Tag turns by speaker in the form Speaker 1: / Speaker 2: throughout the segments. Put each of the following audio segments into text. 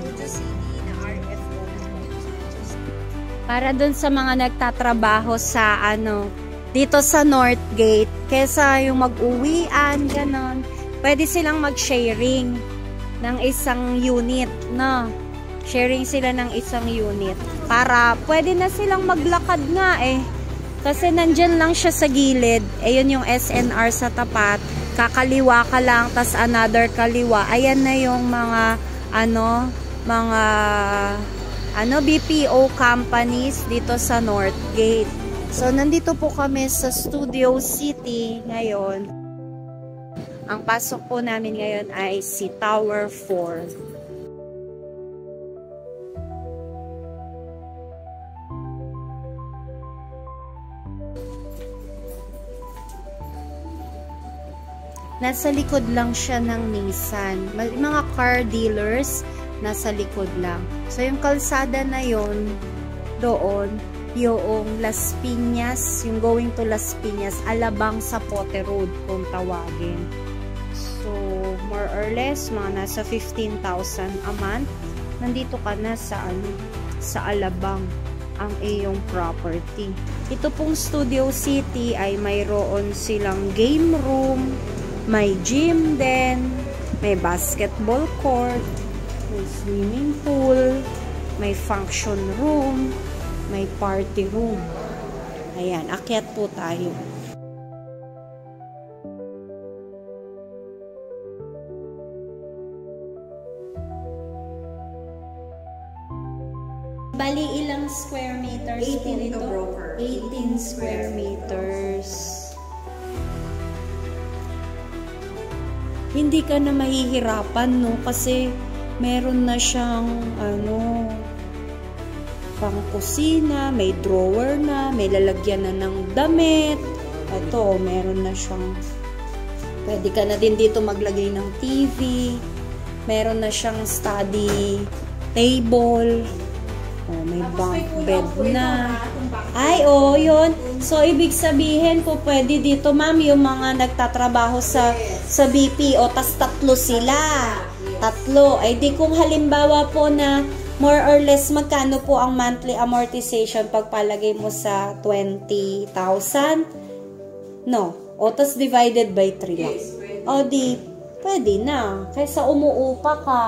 Speaker 1: Studio City na RFO na po.
Speaker 2: Para dun sa mga nagtatrabaho sa dito sa Northgate, kesa yung mag-uwian, ganon, pwede silang mag-sharing ng isang unit, no? Sharing sila ng isang unit. Para pwede na silang maglakad nga eh. Kasi nandyan lang siya sa gilid. Ayun yung SNR sa tapat. Kakaliwa ka lang, tas another kaliwa. Ayan na yung mga BPO companies dito sa Northgate. So, nandito po kami sa Studio City ngayon. Ang pasok po namin ngayon ay si Tower 4. Nasa likod lang siya ng Nissan. Mga car dealers, nasa likod lang. So, yung kalsada na yon doon, yung Las Piñas, yung going to Las Piñas, Alabang Zapote Road kung tawagin. So, more or less, mga nasa 15,000 a month. Nandito ka na sa Alabang ang iyong property. Ito pong Studio City ay mayroon silang game room, may gym din, may basketball court, may swimming pool, may function room, may party room. Ayan, akyat po tayo. Bali, ilang square meters po ito? 18 square meters. Hindi ka na mahihirapan, no? Kasi meron na siyang pang kusina, may drawer na, may lalagyan na ng damit. Ito, meron na siyang, pwede ka na din dito maglagay ng TV. Meron na siyang study table. Oh, may bunk bed na. Ay, yun. So, ibig sabihin po, pwede dito, ma'am, yung mga nagtatrabaho sa BPO, tas tatlo sila. Tatlo. Ay, di kung halimbawa po na more or less, magkano po ang monthly amortization pagpalagay mo sa 20,000? No. O, tas divided by 3 lang. O, di, pwede na. Kaysa umuupa ka.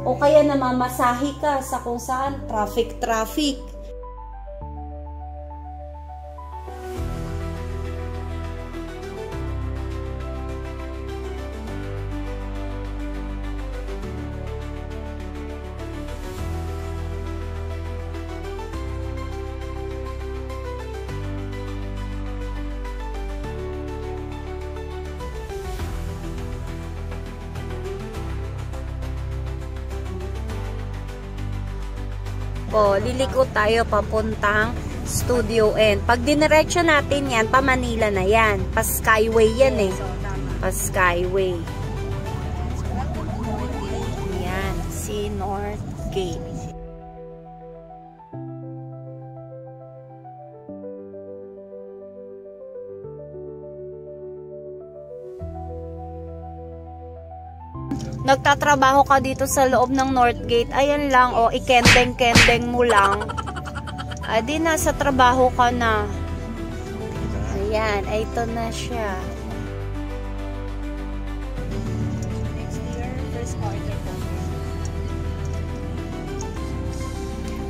Speaker 2: O kaya namamasahi ka sa kung saan traffic. Liliko tayo papuntang Studio N. Pag diniretso natin yan, pa Manila na yan. Pa Skyway yan eh. Pa Skyway. Yan, si Northgate. Nagtatrabaho ka dito sa loob ng Northgate, ayan lang, ikendeng-kendeng mo lang. Di nasa trabaho ka na. Ayan, ito na siya.
Speaker 1: Next year, first quarter po.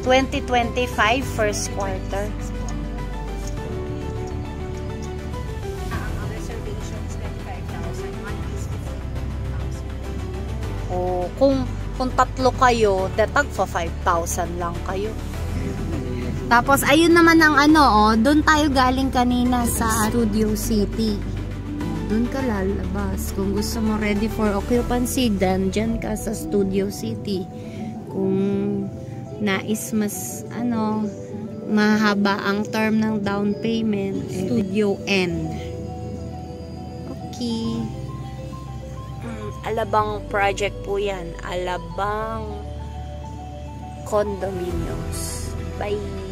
Speaker 2: 2025, first quarter. Kung tatlo kayo, tag 5,000 lang kayo. Tapos, ayun naman ang doon tayo galing kanina sa Studio City. Doon ka lalabas. Kung gusto mo ready for occupancy, dyan ka sa Studio City. Kung nais mas, mahaba ang term ng down payment, Studio N. Okay. Alabang project po yan. Alabang condominiums. Bye!